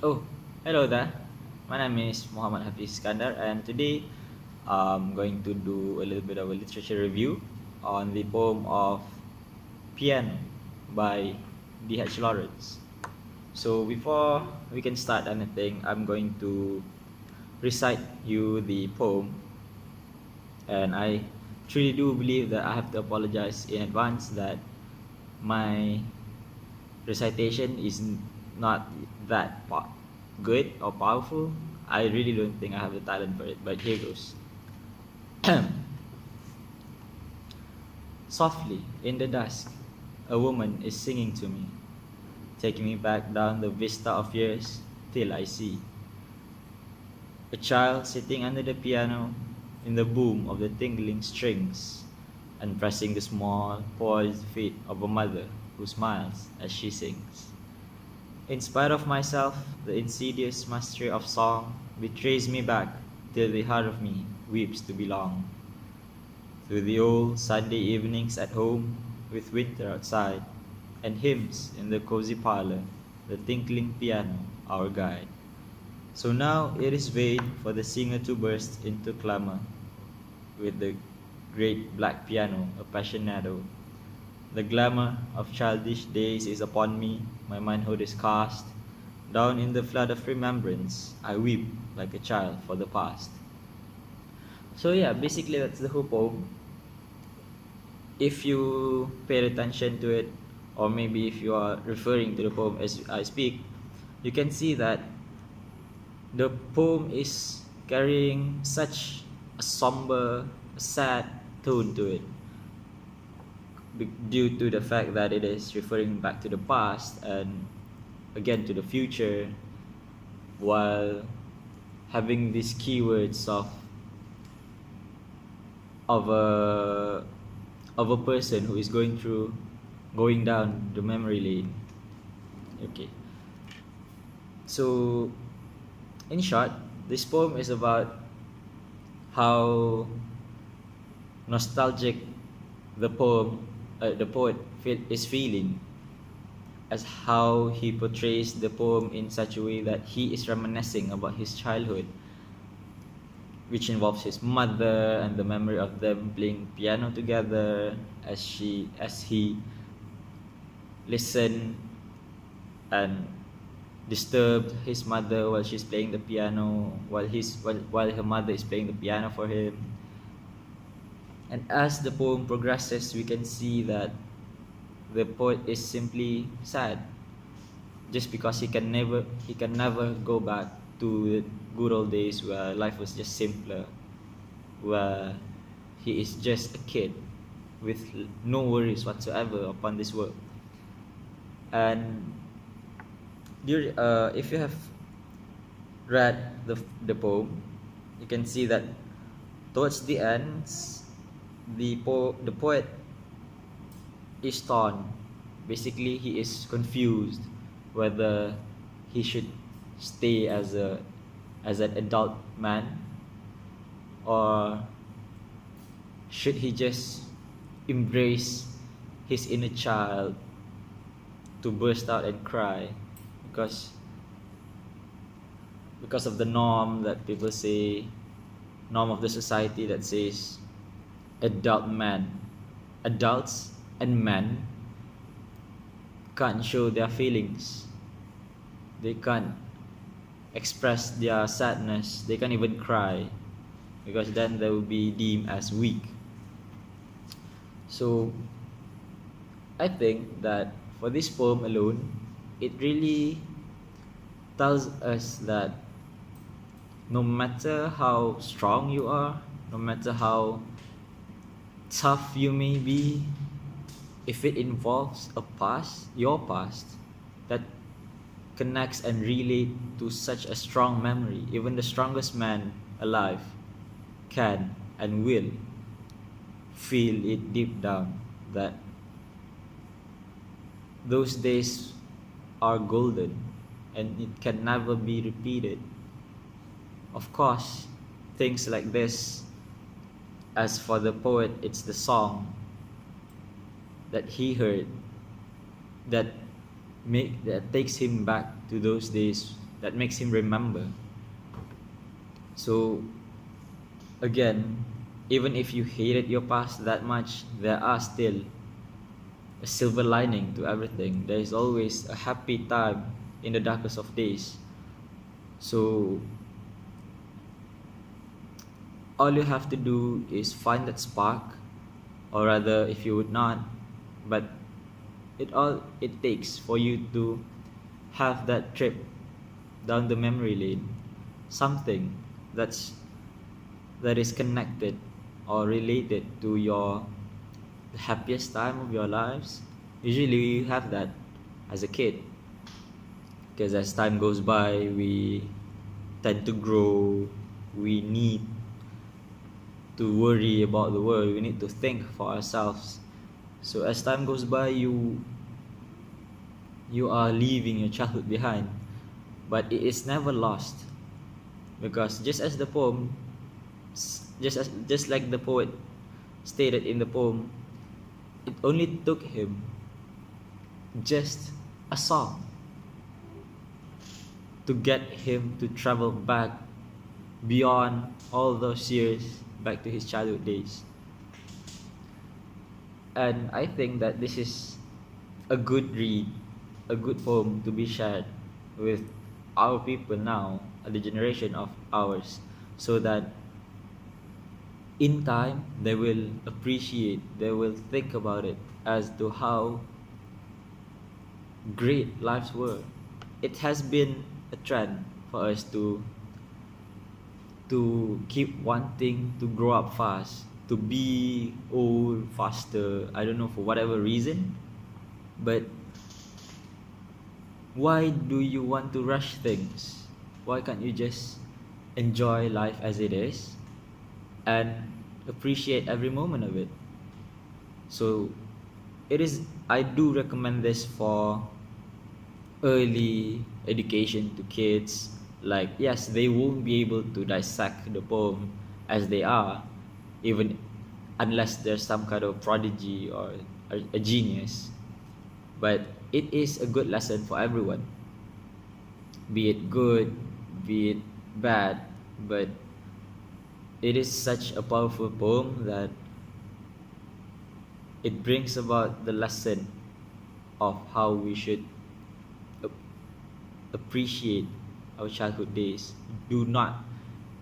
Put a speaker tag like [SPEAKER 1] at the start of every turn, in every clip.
[SPEAKER 1] Oh, hello there. My name is Muhammad Hafiz Iskandar, and today I'm going to do a little bit of a literature review on the poem of Piano by D.H. Lawrence. So before we can start anything, I'm going to recite you the poem, and I truly do believe that I have to apologize in advance that my recitation is not that good or powerful. I really don't think I have the talent for it, but here goes. Softly, in the dusk, a woman is singing to me, taking me back down the vista of years till I see a child sitting under the piano in the boom of the tingling strings and pressing the small, poised feet of a mother who smiles as she sings. In spite of myself, the insidious mastery of song betrays me back till the heart of me weeps to belong. Through the old Sunday evenings at home, with winter outside, and hymns in the cozy parlor, the tinkling piano our guide. So now it is vain for the singer to burst into clamor, with the great black piano a passionado. The glamour of childish days is upon me, my manhood is cast. Down in the flood of remembrance, I weep like a child for the past. So yeah, basically that's the whole poem. If you pay attention to it, or maybe if you are referring to the poem as I speak, you can see that the poem is carrying such a somber, sad tone to it due to the fact that it is referring back to the past and again to the future, while having these keywords of a of a person who is going down the memory lane. Okay, so in short, this poem is about how nostalgic the poet is feeling, as how he portrays the poem in such a way that he is reminiscing about his childhood, which involves his mother and the memory of them playing piano together as he listened and disturbed his mother while she's playing the piano, while her mother is playing the piano for him. And as the poem progresses, we can see that the poet is simply sad, just because he can never go back to the good old days where life was just simpler, where he is just a kid with no worries whatsoever upon this world. And if you have read the poem, you can see that towards the end, the poet is torn. Basically, he is confused whether he should stay as an adult man, or should he just embrace his inner child to burst out and cry because of the norm of the society that says adults and men can't show their feelings. They can't express their sadness. They can't even cry, because then they will be deemed as weak. So I think that for this poem alone, it really tells us that no matter how strong you are, no matter how tough you may be, if it involves your past, that connects and relate to such a strong memory, even the strongest man alive can and will feel it deep down, that those days are golden and it can never be repeated. Of course, things like this, as for the poet, it's the song that he heard that takes him back to those days that makes him remember. So again, even if you hated your past that much, there are still a silver lining to everything. There is always a happy time in the darkest of days. So all you have to do is find that spark, or rather, if you would not, but all it takes for you to have that trip down the memory lane, something that is connected or related to your the happiest time of your lives. Usually you have that as a kid, because as time goes by we tend to grow, we need to worry about the world, we need to think for ourselves. So as time goes by, you are leaving your childhood behind, but it is never lost, because just like the poet stated in the poem, it only took him just a song to get him to travel back beyond all those years, back to his childhood days. And I think that this is a good read, a good poem to be shared with our people now, the generation of ours, so that in time they will appreciate, they will think about it as to how great lives were. It has been a trend for us to keep wanting to grow up fast, to be old faster, I don't know, for whatever reason. But why do you want to rush things? Why can't you just enjoy life as it is and appreciate every moment of it? So I do recommend this for early education to kids. Like, yes, they won't be able to dissect the poem as they are, even unless there's some kind of prodigy or a genius. But it is a good lesson for everyone, be it good, be it bad. But it is such a powerful poem that it brings about the lesson of how we should appreciate our childhood days. Do not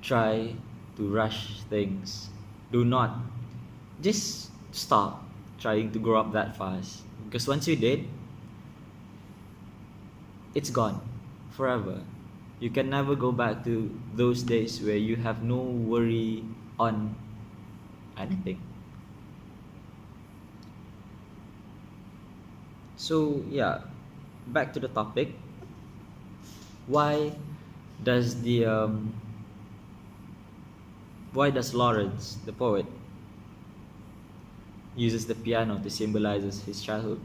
[SPEAKER 1] try to rush things. Do not just stop trying to grow up that fast, because once you did, it's gone forever. You can never go back to those days where you have no worry on anything. So yeah, back to the topic. Why does Lawrence, the poet, uses the piano to symbolize his childhood?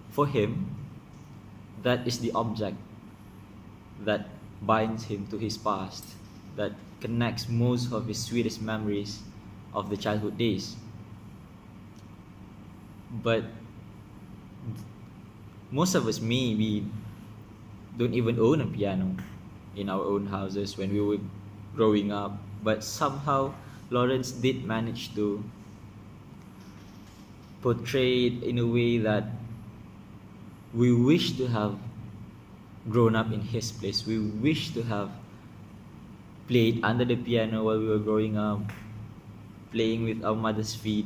[SPEAKER 1] For him, that is the object that binds him to his past, that connects most of his sweetest memories of the childhood days. But most of us, we don't even own a piano in our own houses when we were growing up. But somehow Lawrence did manage to portray it in a way that we wish to have grown up in his place. We wish to have played under the piano while we were growing up, playing with our mother's feet.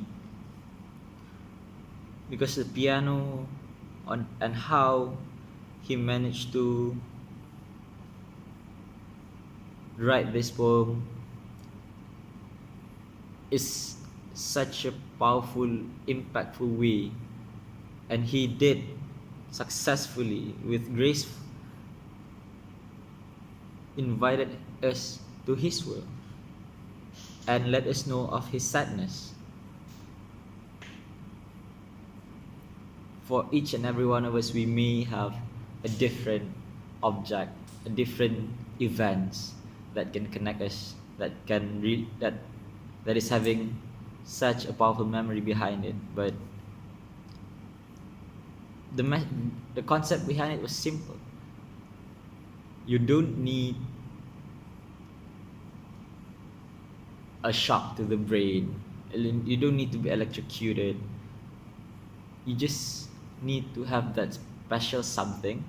[SPEAKER 1] Because the piano and how he managed to write this poem is such a powerful, impactful way, and he did successfully, with grace, invited us to his world and let us know of his sadness. For each and every one of us, we may have a different object, a different events that can connect us, that is having such a powerful memory behind it. But the concept behind it was simple. You don't need a shock to the brain. You don't need to be electrocuted. You just need to have that special something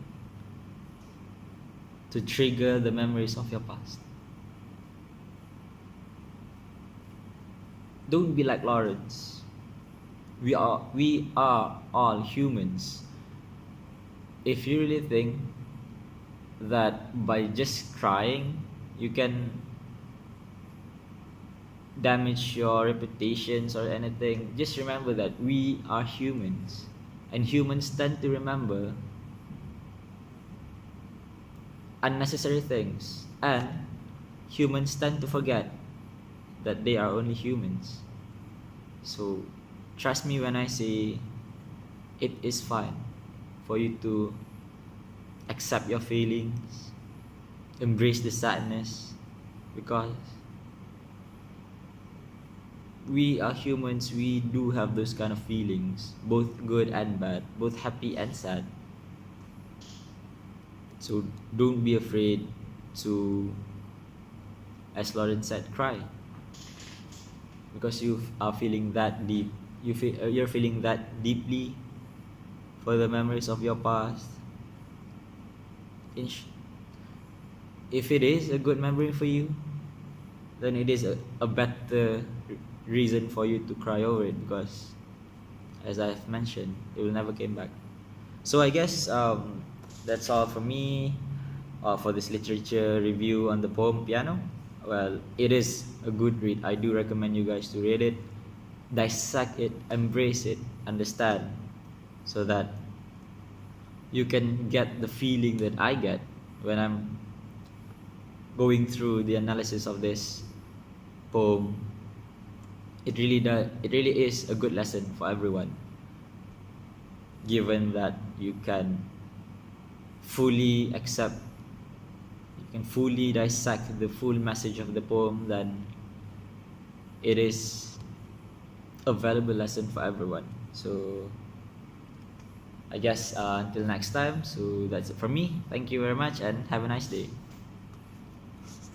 [SPEAKER 1] to trigger the memories of your past. Don't be like Lawrence. We are all humans. If you really think that by just crying you can damage your reputations or anything, just remember that we are humans, and humans tend to remember unnecessary things, and humans tend to forget that they are only humans. So trust me when I say it is fine for you to accept your feelings, embrace the sadness, because we are humans. We do have those kind of feelings, both good and bad, both happy and sad. So don't be afraid to, as Lauren said, cry, because you are feeling that deep. You're feeling that deeply for the memories of your past. If it is a good memory for you, then it is a better reason for you to cry over it, because as I've mentioned, it will never come back. So I guess that's all for me for this literature review on the poem Piano. Well, it is a good read. I do recommend you guys to read it, dissect it, embrace it, understand, so that you can get the feeling that I get when I'm going through the analysis of this poem. It really is a good lesson for everyone, given that you can fully accept, you can fully dissect the full message of the poem, then it is a valuable lesson for everyone. So I guess until next time, so that's it from me. Thank you very much and have a nice day.